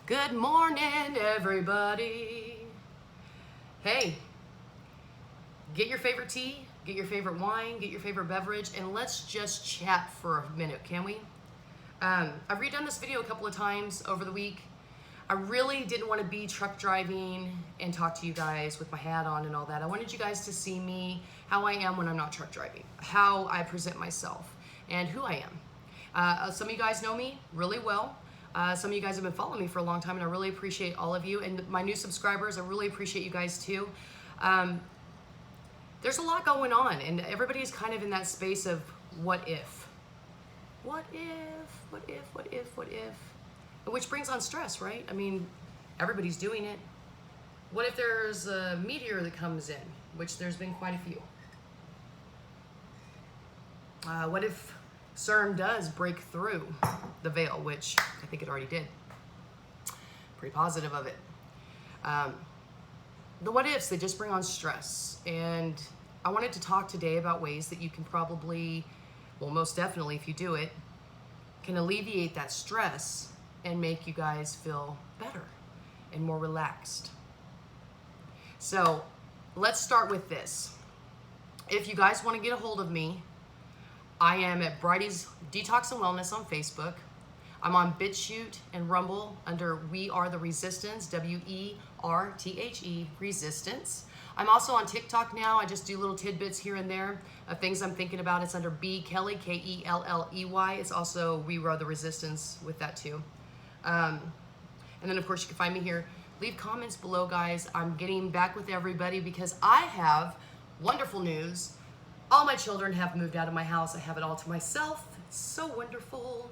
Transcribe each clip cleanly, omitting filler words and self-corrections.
Good morning, everybody. Hey, get your favorite tea, get your favorite wine, get your favorite beverage, and let's just chat for a minute, can we? I've redone this video a couple of times over the week. I really didn't want to be truck driving and talk to you guys with my hat on and all that. I wanted you guys to see me, how I am when I'm not truck driving, how I present myself, and who I am. Some of you guys know me really well. Some of you guys have been following me for a long time, and I really appreciate all of you. And my new subscribers, I really appreciate you guys too. There's a lot going on, and everybody's kind of in that space of what if? What if? What if? What if? What if? Which brings on stress, right? I mean, everybody's doing it. What if there's a meteor that comes in, which there's been quite a few? What if CERN does break through the veil, which I think it already did. Pretty positive of it. The what ifs, they just bring on stress. And I wanted to talk today about ways that you can probably, well, most definitely if you do it, can alleviate that stress and make you guys feel better and more relaxed. So let's start with this. If you guys want to get a hold of me, I am at Bridie's Detox and Wellness on Facebook. I'm on BitChute and Rumble under We Are the Resistance, W-E-R-T-H-E, Resistance. I'm also on TikTok now. I just do little tidbits here and there of things I'm thinking about. It's under B Kelly, K-E-L-L-E-Y. It's also We Are the Resistance with that too. And then of course you can find me here. Leave comments below, guys. I'm getting back with everybody because I have wonderful news. All my children have moved out of my house. I have it all to myself. It's so wonderful.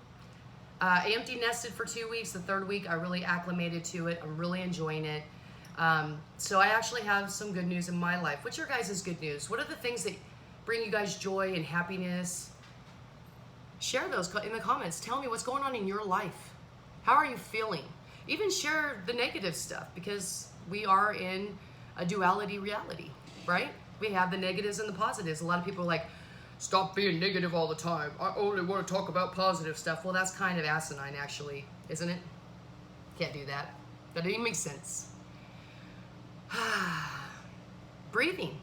I empty nested for 2 weeks. The third week, I really acclimated to it. I'm really enjoying it. So I actually have some good news in my life. What's your guys' good news? What are the things that bring you guys joy and happiness? Share those in the comments. Tell me what's going on in your life. How are you feeling? Even share the negative stuff because we are in a duality reality, right? We have the negatives and the positives. A lot of people are like, stop being negative all the time. I only want to talk about positive stuff. Well, that's kind of asinine, actually, isn't it? Can't do that. That doesn't even make sense. Breathing.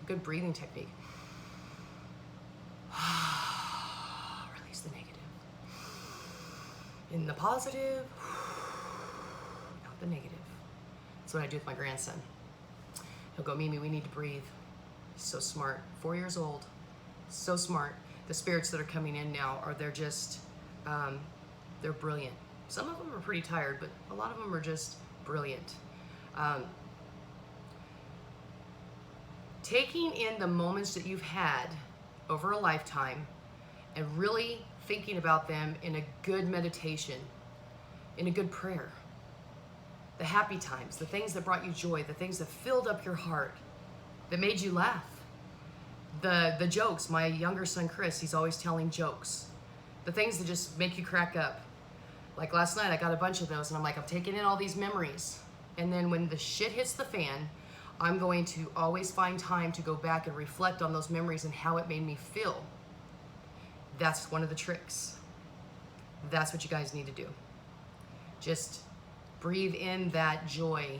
Good breathing technique. Release the negative. In the positive, out the negative. That's what I do with my grandson. He'll go, Mimi, we need to breathe. He's so smart, 4 years old, so smart. The spirits that are coming in now they're just, they're brilliant. Some of them are pretty tired, but a lot of them are just brilliant. Taking in the moments that you've had over a lifetime and really thinking about them in a good meditation, in a good prayer. The happy times, the things that brought you joy, the things that filled up your heart, that made you laugh. The jokes, my younger son Chris, he's always telling jokes. The things that just make you crack up. Like last night I got a bunch of those and I'm like, I'm taking in all these memories. And then when the shit hits the fan, I'm going to always find time to go back and reflect on those memories and how it made me feel. That's one of the tricks. That's what you guys need to do. Just breathe in that joy.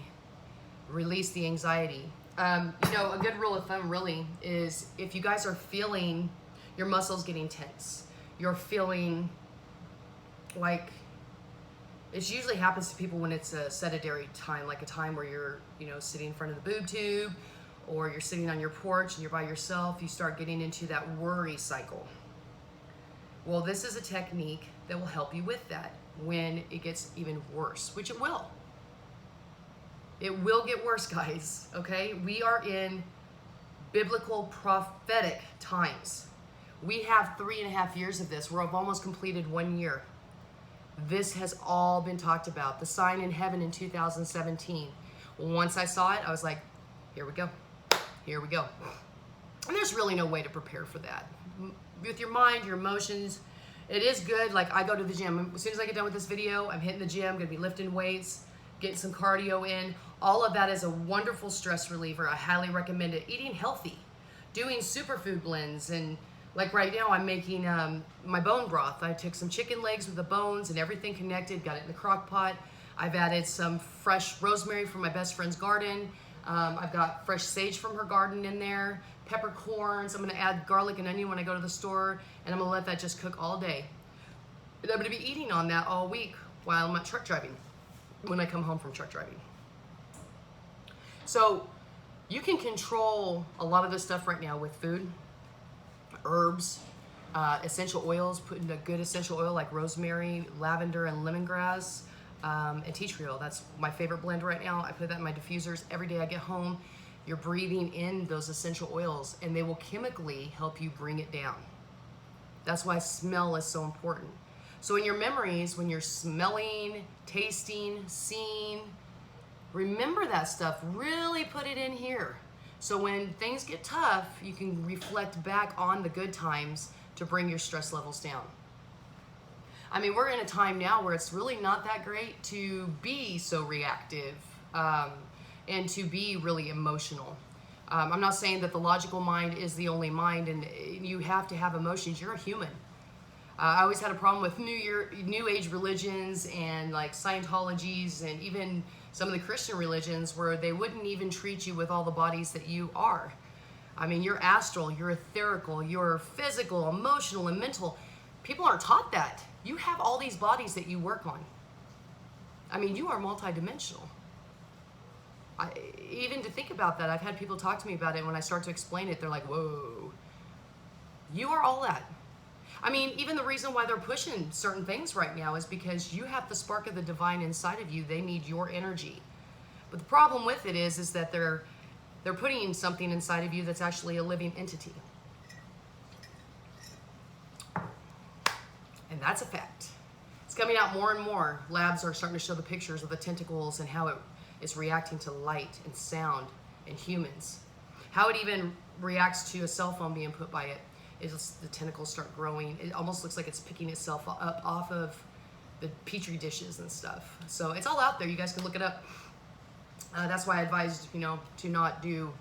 Release the anxiety. You know, a good rule of thumb really is if you guys are feeling your muscles getting tense, you're feeling like, it usually happens to people when it's a sedentary time, like a time where you're, you know, sitting in front of the boob tube or you're sitting on your porch and you're by yourself, you start getting into that worry cycle. Well, this is a technique that will help you with that when it gets even worse, which it will. It will get worse, guys, okay? We are in biblical prophetic times. We have 3.5 years of this. We've almost completed 1 year. This has all been talked about. The sign in heaven in 2017. Once I saw it, I was like, here we go. Here we go. And there's really no way to prepare for that. With your mind, your emotions, it is good. Like I go to the gym. As soon as I get done with this video, I'm hitting the gym, gonna be lifting weights, getting some cardio in. All of that is a wonderful stress reliever. I highly recommend it. Eating healthy, doing superfood blends, and like right now I'm making my bone broth. I took some chicken legs with the bones and everything connected, got it in the crock pot. I've added some fresh rosemary from my best friend's garden. I've got fresh sage from her garden in there, peppercorns. I'm gonna add garlic and onion when I go to the store, and I'm gonna let that just cook all day. And I'm gonna be eating on that all week while I'm at truck driving, when I come home from truck driving. So you can control a lot of this stuff right now with food, herbs, essential oils, put in a good essential oil like rosemary, lavender, and lemongrass, and tea tree oil. That's my favorite blend right now. I put that in my diffusers every day I get home. You're breathing in those essential oils, and they will chemically help you bring it down. That's why smell is so important. So in your memories, when you're smelling, tasting, seeing, remember that stuff. Really put it in here. So when things get tough, you can reflect back on the good times to bring your stress levels down. I mean, we're in a time now where it's really not that great to be so reactive and to be really emotional. I'm not saying that the logical mind is the only mind and you have to have emotions. You're a human. I always had a problem with New Age religions and like Scientologies and even some of the Christian religions where they wouldn't even treat you with all the bodies that you are. I mean, you're astral, you're etherical, you're physical, emotional, and mental. People aren't taught that. You have all these bodies that you work on. I mean, you are multidimensional. Even to think about that, I've had people talk to me about it. When I start to explain it, they're like, whoa, you are all that. I mean, even the reason why they're pushing certain things right now is because you have the spark of the divine inside of you. They need your energy. But the problem with it is that they're putting something inside of you that's actually a living entity. And that's a fact. It's coming out more and more. Labs are starting to show the pictures of the tentacles and how it is reacting to light and sound and humans. How it even reacts to a cell phone being put by it. Is the tentacles start growing. It almost looks like it's picking itself up off of the petri dishes and stuff. So it's all out there. You guys can look it up. That's why I advised, to not do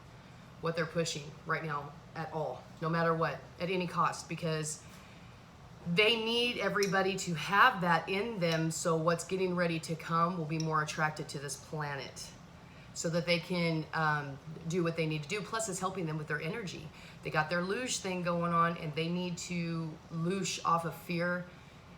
what they're pushing right now at all, no matter what, at any cost, because they need everybody to have that in them. So what's getting ready to come will be more attracted to this planet, so that they can do what they need to do. Plus, it's helping them with their energy. They got their luge thing going on, and they need to loosh off of fear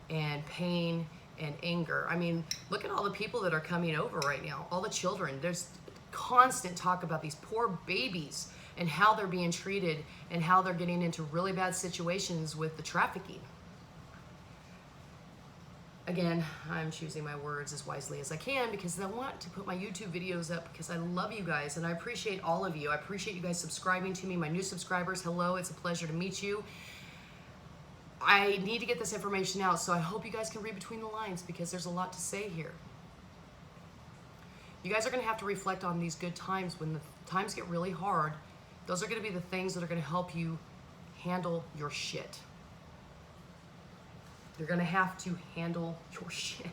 and pain and anger. I mean, look at all the people that are coming over right now, all the children. There's constant talk about these poor babies and how they're being treated and how they're getting into really bad situations with the trafficking. Again, I'm choosing my words as wisely as I can because I want to put my YouTube videos up because I love you guys and I appreciate all of you. I appreciate you guys subscribing to me. My new subscribers, hello, it's a pleasure to meet you. I need to get this information out, so I hope you guys can read between the lines because there's a lot to say here. You guys are going to have to reflect on these good times. When the times get really hard, those are going to be the things that are going to help you handle your shit. You're going to have to handle your shit.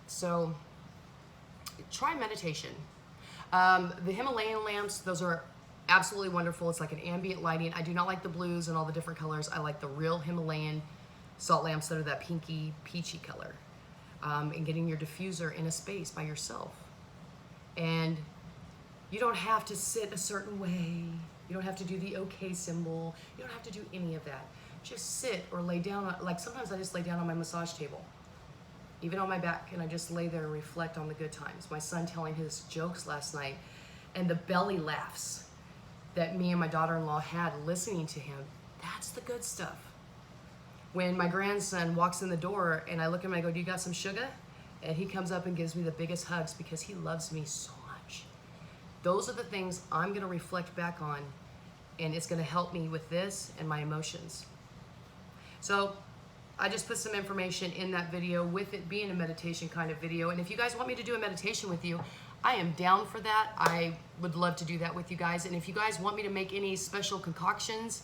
So, try meditation. The Himalayan lamps, those are absolutely wonderful. It's like an ambient lighting. I do not like the blues and all the different colors. I like the real Himalayan salt lamps that are that pinky, peachy color. And getting your diffuser in a space by yourself. And you don't have to sit a certain way. You don't have to do the okay symbol. You don't have to do any of that. Just sit or lay down. Like sometimes I just lay down on my massage table, even on my back, and I just lay there and reflect on the good times. My son telling his jokes last night and the belly laughs that me and my daughter-in-law had listening to him. That's the good stuff. When my grandson walks in the door and I look at him and I go, "Do you got some sugar?" And he comes up and gives me the biggest hugs because he loves me so much. Those are the things I'm going to reflect back on, and it's going to help me with this and my emotions. So I just put some information in that video with it being a meditation kind of video. And if you guys want me to do a meditation with you, I am down for that. I would love to do that with you guys. And if you guys want me to make any special concoctions,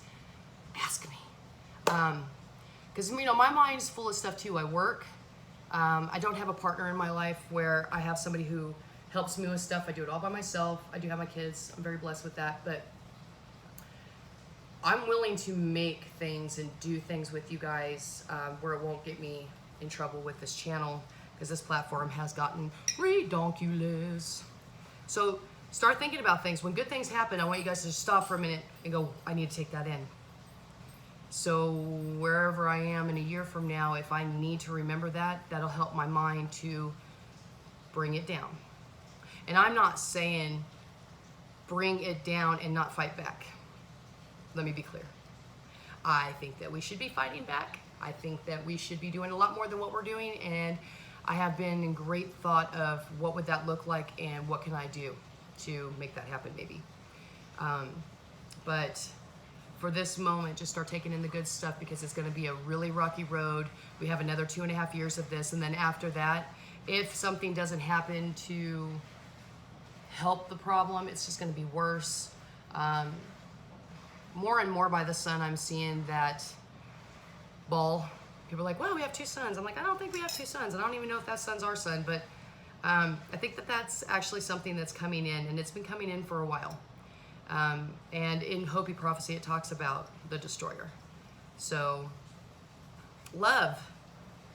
ask me. Because, my mind's full of stuff too. I work. I don't have a partner in my life where I have somebody who helps me with stuff. I do it all by myself. I do have my kids. I'm very blessed with that. But I'm willing to make things and do things with you guys where it won't get me in trouble with this channel, because this platform has gotten redonkulous. So start thinking about things. When good things happen, I want you guys to stop for a minute and go, I need to take that in. So wherever I am in a year from now, if I need to remember that, that'll help my mind to bring it down. And I'm not saying bring it down and not fight back. Let me be clear. I think that we should be fighting back. I think that we should be doing a lot more than what we're doing, and I have been in great thought of what would that look like and what can I do to make that happen maybe. But for this moment, just start taking in the good stuff, because it's going to be a really rocky road. We have another 2.5 years of this, and then after that, if something doesn't happen to help the problem, it's just going to be worse. More and more by the sun, I'm seeing that ball. People are like, well, we have 2 suns. I'm like, I don't think we have 2 suns. I don't even know if that sun's our sun, but I think that that's actually something that's coming in, and it's been coming in for a while. And in Hopi prophecy, it talks about the destroyer. So love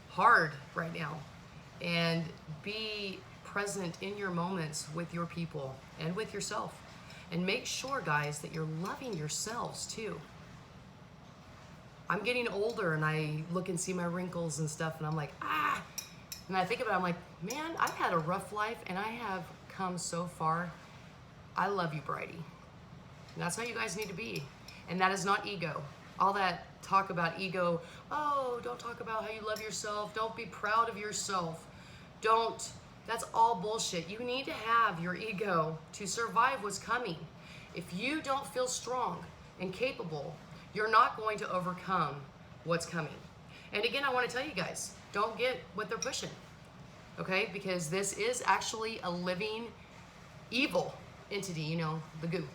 hard right now, and be present in your moments with your people and with yourself. And make sure, guys, that you're loving yourselves too. I'm getting older, and I look and see my wrinkles and stuff, and I'm like, ah. And I think about it, I'm like, man, I've had a rough life, and I have come so far. I love you, Bridie. And that's how you guys need to be. And that is not ego. All that talk about ego, oh, don't talk about how you love yourself. Don't be proud of yourself. Don't. That's all bullshit. You need to have your ego to survive what's coming. If you don't feel strong and capable, you're not going to overcome what's coming. And again, I want to tell you guys, don't get what they're pushing, okay? Because this is actually a living evil entity, you know, the goo.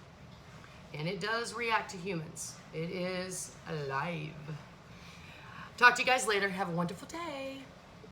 And it does react to humans. It is alive. Talk to you guys later. Have a wonderful day.